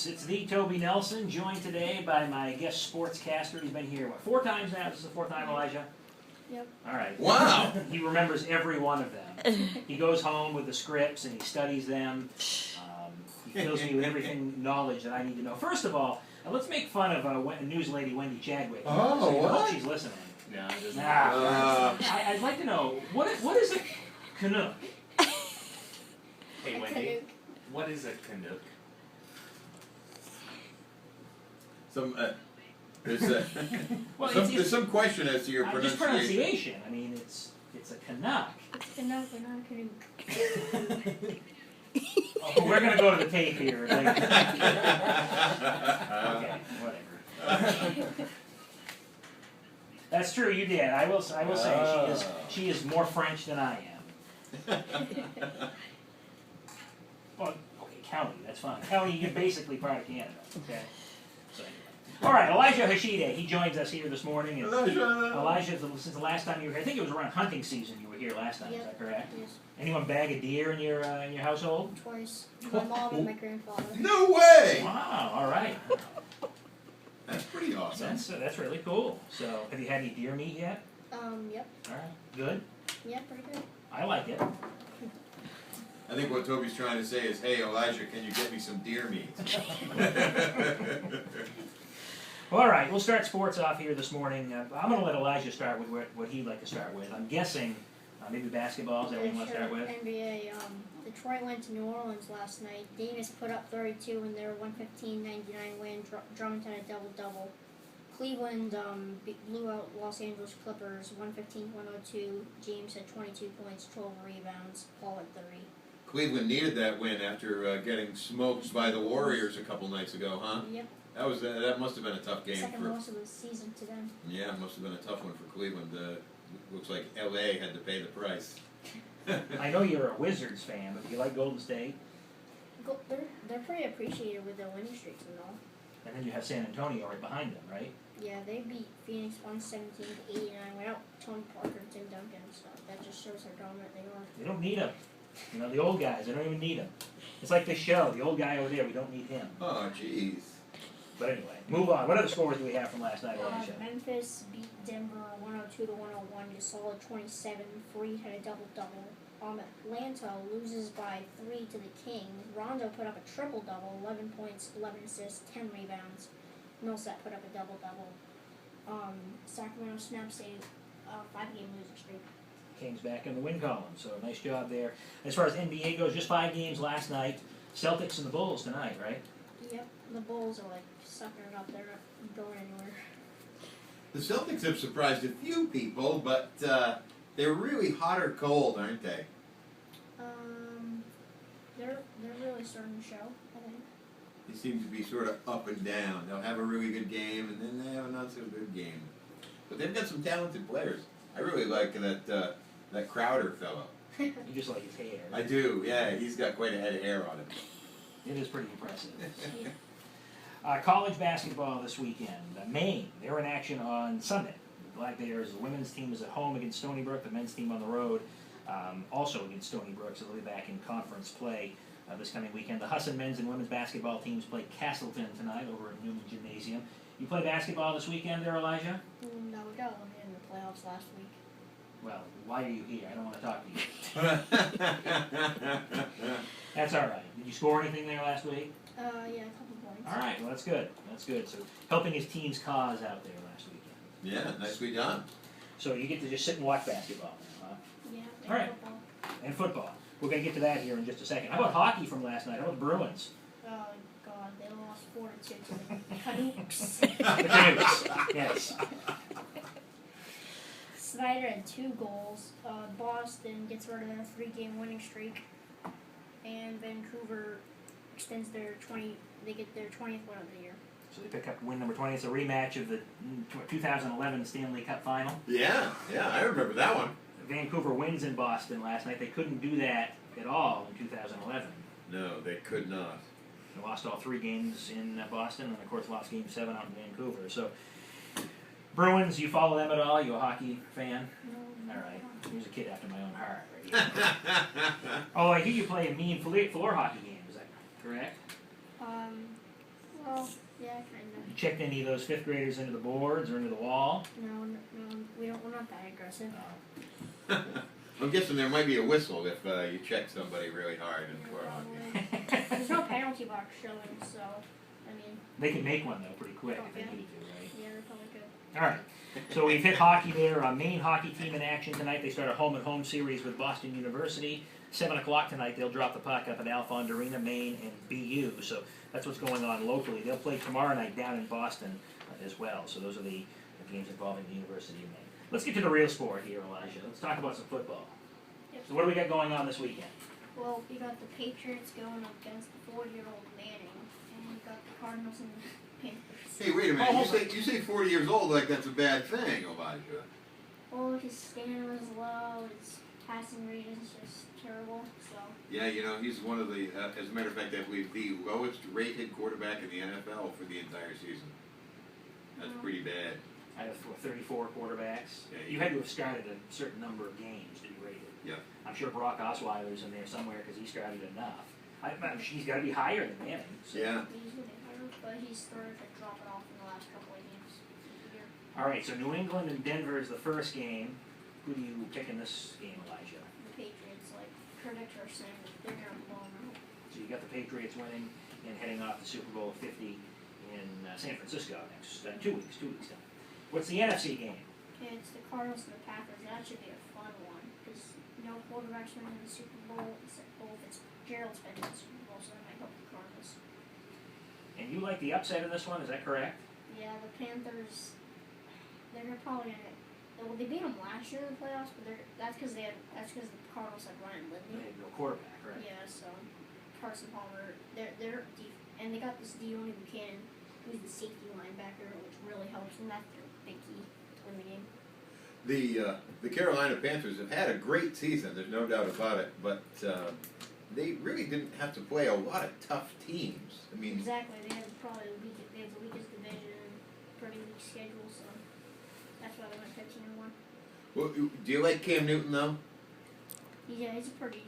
It's the Toby Nelson, joined today by my guest sportscaster. He's been here, what, 4 times now? This is the 4th time, Elijah? Yep. All right. Wow. He remembers every one of them. He goes home with the scripts and he studies them. He fills me with everything knowledge that I need to know. First of all, let's make fun of news lady Wendy Chadwick. Oh, so I what? hope she's listening. No, it doesn't. I'd like to know, what is a Canuck? Hey, Wendy, what is a Canuck? There's some question as to your Just pronunciation. pronunciation. I mean, it's a Canuck. It's a no, but not a canoe. Oh, we're going to go to the tape here. Okay, whatever. That's true, you did. I will say she is more French than I am. Well, okay, county, that's fine. County, you're basically part of Canada. Okay. So anyway. All right, Elijah Hashide, he joins us here this morning. And Elijah, since the last time you were here, I think it was around hunting season you were here last time. Is that correct? Yes. Anyone bag a deer in your household? Twice. My mom and my grandfather. No way! Wow, all right. That's pretty awesome. That's really cool. So, have you had any deer meat yet? Yep. All right, good. Yeah, pretty good. I like it. I think what Toby's trying to say is, hey, Elijah, can you get me some deer meat? Well, all right, we'll start sports off here this morning. I'm going to let Elijah start with what he'd like to start with. I'm guessing maybe basketball. Is that what you want to start with? NBA. Detroit went to New Orleans last night. Davis put up 32 in their 115-99 win. Drummond had a double-double. Cleveland blew out Los Angeles Clippers 115-102. James had 22 points, 12 rebounds. Paul at 30. Cleveland needed that win after getting smoked by the Warriors a couple nights ago, huh? Yep. That must have been a tough game. Second loss of the season to them. Yeah, it must have been a tough one for Cleveland. Looks like LA had to pay the price. I know you're a Wizards fan, but do you like Golden State? They're pretty appreciated with their winning streaks and all. And then you have San Antonio right behind them, right? Yeah, they beat Phoenix 117-89 without Tony Parker and Tim Duncan, so that just shows how dominant they are. They don't need them. You know, the old guys, they don't even need them. It's like this show, the old guy over there, we don't need him. Oh, jeez. But anyway, move on. What other scores do we have from last night, Elijah? Memphis beat Denver 102-101 to solid 27. Freed had a double-double. Atlanta loses by 3 to the Kings. Rondo put up a triple-double, 11 points, 11 assists, 10 rebounds. Millsap put up a double-double. Sacramento snaps a 5-game losing streak. Kings back in the win column, so nice job there. As far as NBA goes, just 5 games last night. Celtics and the Bulls tonight, right? Yep, the Bulls are like sucking it up. They're not going anywhere. The Celtics have surprised a few people, but they're really hot or cold, aren't they? They're really starting to show, I think. They seem to be sort of up and down. They'll have a really good game, and then they have a not so good game. But they've got some talented players. I really like that Crowder fellow. You just like his hair. I do, yeah. He's got quite a head of hair on him. It is pretty impressive. College basketball this weekend. Maine, they're in action on Sunday. The Black Bears, the women's team is at home against Stony Brook, the men's team on the road, also against Stony Brook, so they'll be back in conference play this coming weekend. The Husson men's and women's basketball teams play Castleton tonight over at Newman Gymnasium. You play basketball this weekend there, Elijah? No, we got eliminated in the playoffs last week. Well, why are you here? I don't want to talk to you. That's all right. Did you score anything there last week? Yeah, a couple points. All right, well, that's good. That's good. So helping his team's cause out there last weekend. Yeah, nicely done. So you get to just sit and watch basketball now, huh? Yeah, All right. football. And football. We're going to get to that here in just a second. How about hockey from last night? How about the Bruins? Oh, God, they lost 4-2 to the Canucks. The Canucks. Yes. Snyder had 2 goals. Boston gets rid of their 3-game winning streak. And Vancouver extends their 20th win of the year. So they pick up win number 20. It's a rematch of the 2011 Stanley Cup final. Yeah, I remember that one. Vancouver wins in Boston last night. They couldn't do that at all in 2011. No, they could not. They lost all 3 games in Boston, and of course lost Game 7 out in Vancouver. So, Bruins, you follow them at all? You a hockey fan? No, All right. Here's a kid after my own heart right here. Oh, I hear you play a mean floor hockey game. Is that correct? You checked any of those 5th graders into the boards or into the wall? No, we're not that aggressive. I'm guessing there might be a whistle if you check somebody really hard in Florida. There's no penalty box showing, so, I mean, They can make one though pretty quick if they needed to, right? yeah, they're probably good. All right. So we've hit hockey there. Maine hockey team in action tonight. They start a home-and-home series with Boston University. 7 o'clock tonight, they'll drop the puck up at Alphond Arena, Maine, and BU. So that's what's going on locally. They'll play tomorrow night down in Boston as well. So those are the games involving the University of Maine. Let's get to the real sport here, Elijah. Let's talk about some football. Yep. So what do we got going on this weekend? Well, we got the Patriots going up against the 4-year-old Manning, and we got the Cardinals and the Panthers. Hey, wait a minute. Oh, You say 40 years old like that's a bad thing, Elijah. Well, his stamina is low, his passing rate is just terrible, so. Yeah, you know, he's one of the, as a matter of fact, I believe the lowest rated quarterback in the NFL for the entire season. That's pretty bad. I have 34 quarterbacks. Yeah, You had to have started a certain number of games to be rated. Yeah. I'm sure Brock Osweiler's in there somewhere because he started enough. He's got to be higher than Manning. So. Yeah. He's gonna be higher, but he's started to drop it off in the last couple of games of the year. All right, so New England and Denver is the first game. Who do you pick in this game, Elijah? The Patriots, like critics are saying, that they're gonna blow them out. So you got the Patriots winning and heading off to Super Bowl 50 in San Francisco next 2 weeks. 2 weeks time. What's the NFC game? And it's the Cardinals and the Packers. That should be a fun one because no quarterbacks win in the Super Bowl except Fitzgerald's been in the Super Bowl, so that might help the Cardinals. And you like the upset in this one? Is that correct? Yeah, the Panthers. They're probably gonna. Well, they beat them last year in the playoffs, but that's because the Cardinals had Ryan They Lindley. have no quarterback, right? Yeah, so Carson Palmer. They're deep, and they got this Dione Buchanan, who's the safety linebacker, which really helps, and that's their big key to win the game. The Carolina Panthers have had a great season. There's no doubt about it, but they really didn't have to play a lot of tough teams. I mean, Exactly, they have the weakest division, pretty weak schedule, so that's why they went 15-1. well, do you like Cam Newton though? Yeah, he's a pretty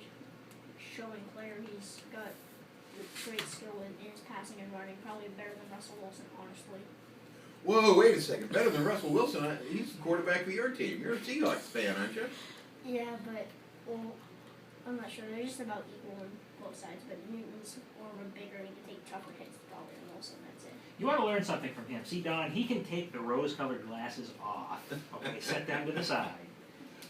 showing player. He's got great skill in his passing and running, probably better than Russell Wilson, honestly. Whoa, wait a second. Better than Russell Wilson. He's the quarterback for your team. You're a Seahawks fan, aren't you? Yeah, but, well, I'm not sure. They're just about equal on both sides, but Newton's a little bit bigger and he can take tougher hits probably than Wilson, that's it. You want to learn something from him. See, Don, he can take the rose-colored glasses off, okay, set them to the side.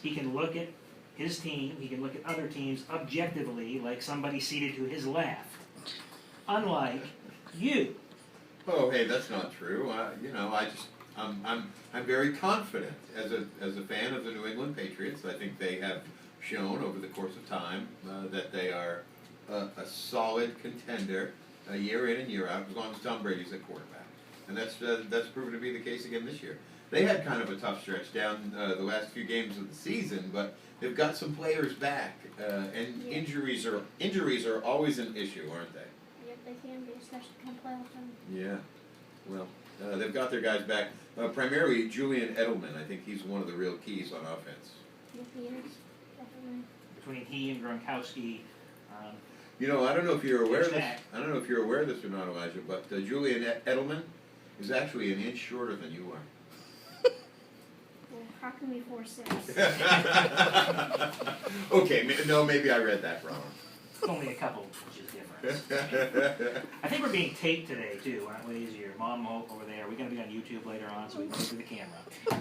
He can look at his team, he can look at other teams objectively like somebody seated to his left. Unlike you. Oh, hey, that's not true. I'm very confident as a fan of the New England Patriots. I think they have shown over the course of time that they are a solid contender year in and year out, as long as Tom Brady's at quarterback, and that's proven to be the case again this year. They had kind of a tough stretch down the last few games of the season, but they've got some players back, and Yeah. injuries are always an issue, aren't they? Yep, they can be, especially come playoff time. Yeah. Well, they've got their guys back. Primarily Julian Edelman. I think he's one of the real keys on offense. Yep, he is, definitely. Between he and Gronkowski, You know, I don't know if you're aware of this. Jack. I don't know if you're aware of this or not, Elijah, but Julian Edelman is actually an inch shorter than you are. Well, how can we force it? Okay, maybe I read that wrong. it's only a couple inches difference. I think we're being taped today, too, aren't we? Is your mom over there? Are we going to be on YouTube later on so we can see the camera?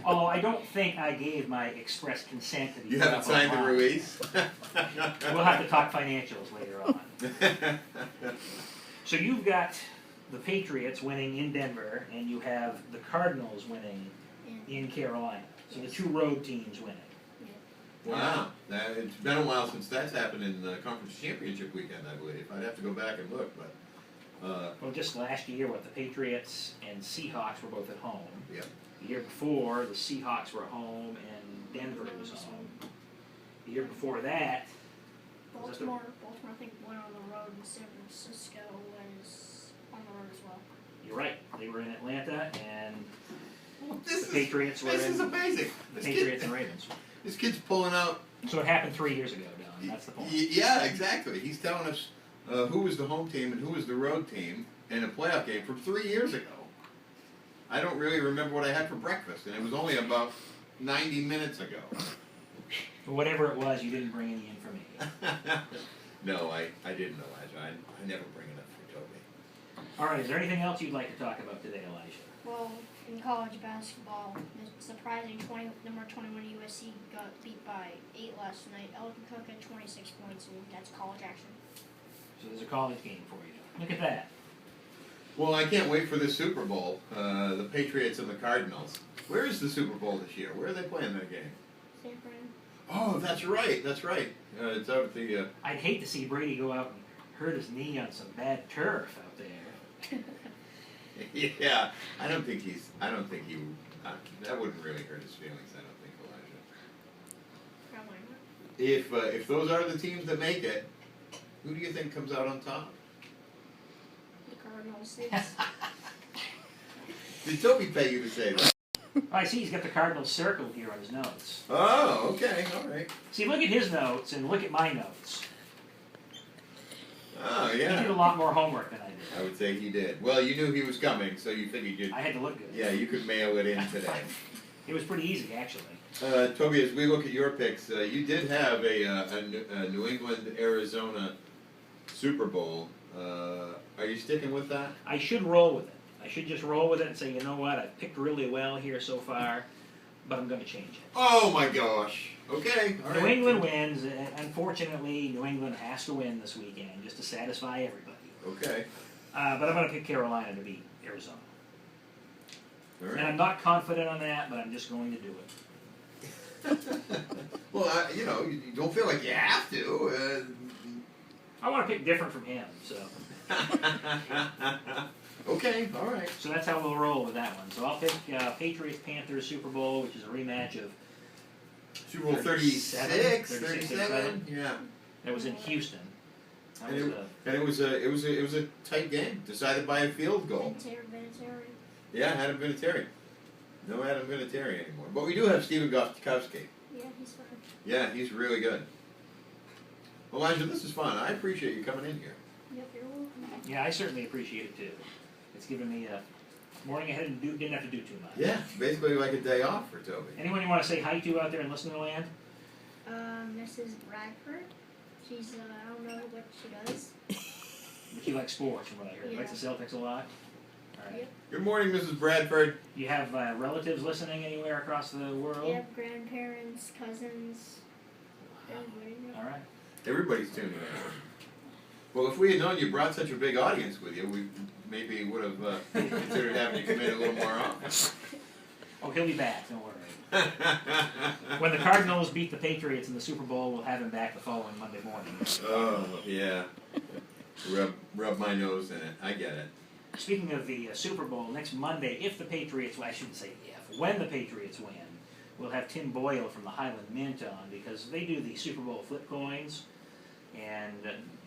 Oh, I don't think I gave my express consent to be You put haven't up signed the online. release? We'll have to talk financials later on. So you've got the Patriots winning in Denver, and you have the Cardinals winning in Carolina. So the two road teams winning. Wow, it's been a while since that's happened in the conference championship weekend, I believe. I'd have to go back and look, but Well, just last year, the Patriots and Seahawks were both at home. Yep. The year before, the Seahawks were home and Denver was home. The year before that, Baltimore, I think, went on the road, and San Francisco was on the road as well. you're right, they were in Atlanta, and this the Patriots were this in is amazing. the Patriots and Ravens. This kid's pulling out. So it happened 3 years ago, Don. That's the point. Yeah, exactly. He's telling us who was the home team and who was the road team in a playoff game from 3 years ago. I don't really remember what I had for breakfast, and it was only about 90 minutes ago. But whatever it was, you didn't bring any in for me. No, I didn't, Elijah. I never bring it up for Toby. All right, is there anything else you'd like to talk about today, Elijah? Well, in college basketball, the surprising number 21 USC got beat by 8 last night. Elton Cook had 26 points, and that's college action. So there's a college game for you. Look at that. Well, I can't wait for this Super Bowl. The Patriots and the Cardinals. Where is the Super Bowl this year? Where are they playing that game? San Fran. Oh, that's right. That's right. It's out at the. I'd hate to see Brady go out and hurt his knee on some bad turf out there. Yeah, I don't think he. That wouldn't really hurt his feelings. I don't think, Elijah. Probably not. If those are the teams that make it, who do you think comes out on top? The Cardinals. Did Toby pay you to say that? Oh, I see he's got the Cardinals circled here on his notes. Oh, okay, all right. See, look at his notes and look at my notes. Oh, He did a yeah. lot more homework than I did. I would say he did. Well, you knew he was coming, so you figured you'd. I had to look good. Yeah, you could mail it in today. It was pretty easy, actually. Toby, as we look at your picks, you did have a New England Arizona Super Bowl. Are you sticking with that? I should roll with it. I should just roll with it and say, you know what, I've picked really well here so far, but I'm going to change it. Oh my gosh. Okay. All right. New England wins. Unfortunately, New England has to win this weekend just to satisfy everybody. Okay. But I'm going to pick Carolina to beat Arizona. All And right. I'm not confident on that, but I'm just going to do it. Well, you don't feel like you have to. I want to pick different from him, so Okay. All right. so that's how we'll roll with that one. So I'll pick Patriots-Panthers Super Bowl, which is a rematch of Super Bowl 37, 37. Yeah. that was in Houston. That And was it was a tight game, decided by a field goal. Vinatieri. Yeah, Adam Vinatieri. No Adam Vinatieri anymore, but we do have Steven Gostkowski. Yeah, he's fine. Yeah, he's really good. Elijah, this is fun. I appreciate you coming in here. Yep, you're welcome. yeah, I certainly appreciate it too. It's given me a morning ahead and didn't have to do too much. Yeah, basically like a day off for Toby. Anyone you want to say hi to out there in listening land? Mrs. Bradford. She's, I don't know what she does. But you like sports, from what I heard. You like the Celtics a lot. All right. Yep. Good morning, Mrs. Bradford. You have relatives listening anywhere across the world? Yep, grandparents, cousins, everybody. All right. Everybody's tuning in. Well, if we had known you brought such a big audience with you, we maybe would have considered having you come in a little more often. Oh, he'll be back. Don't worry. When the Cardinals beat the Patriots in the Super Bowl, we'll have him back the following Monday morning. Oh, yeah. Rub my nose in it. I get it. Speaking of the Super Bowl, next Monday, if the Patriots, well, I shouldn't say if, when the Patriots win, we'll have Tim Boyle from the Highland Mint on because they do the Super Bowl flip coins, and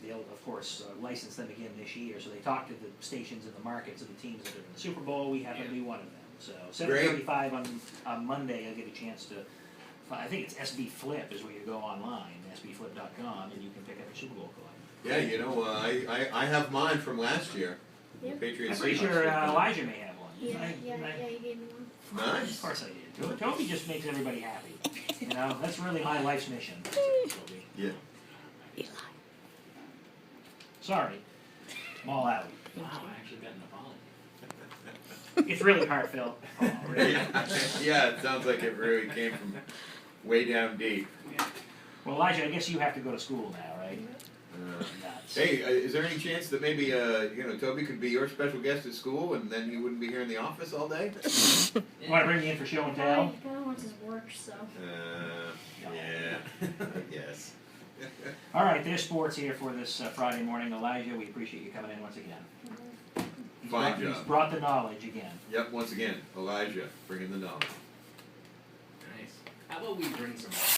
they'll, of course, license them again this year. So they talk to the stations and the markets of the teams that are in the Super Bowl. We happen to be one of them. So 7:35 on Monday, I'll get a chance to. I think it's SB Flip is where you go online, sbflip.com, and you can pick up your Super Bowl coin. Yeah, I have mine from last year. Yep. The Patriots. I'm pretty sure Elijah may have one. Yeah, you gave me one. Of Nice. course I did. Toby just makes everybody happy. You know, that's really my life's mission. Toby. Yeah. Sorry. I'm all out. Wow, I actually got an apology. It's really heartfelt. Oh, really? Yeah, it sounds like it really came from way down deep. Well, Elijah, I guess you have to go to school now, right? Nuts. Hey, is there any chance that maybe Toby could be your special guest at school, and then he wouldn't be here in the office all day? You want to bring me in for show and tell? Guy wants his work, so. Yeah, I guess. All right, there's sports here for this Friday morning. Elijah, we appreciate you coming in once again. Fine He's job. brought the knowledge again. Yep, once again, Elijah, bringing the knowledge. Nice. How about we bring some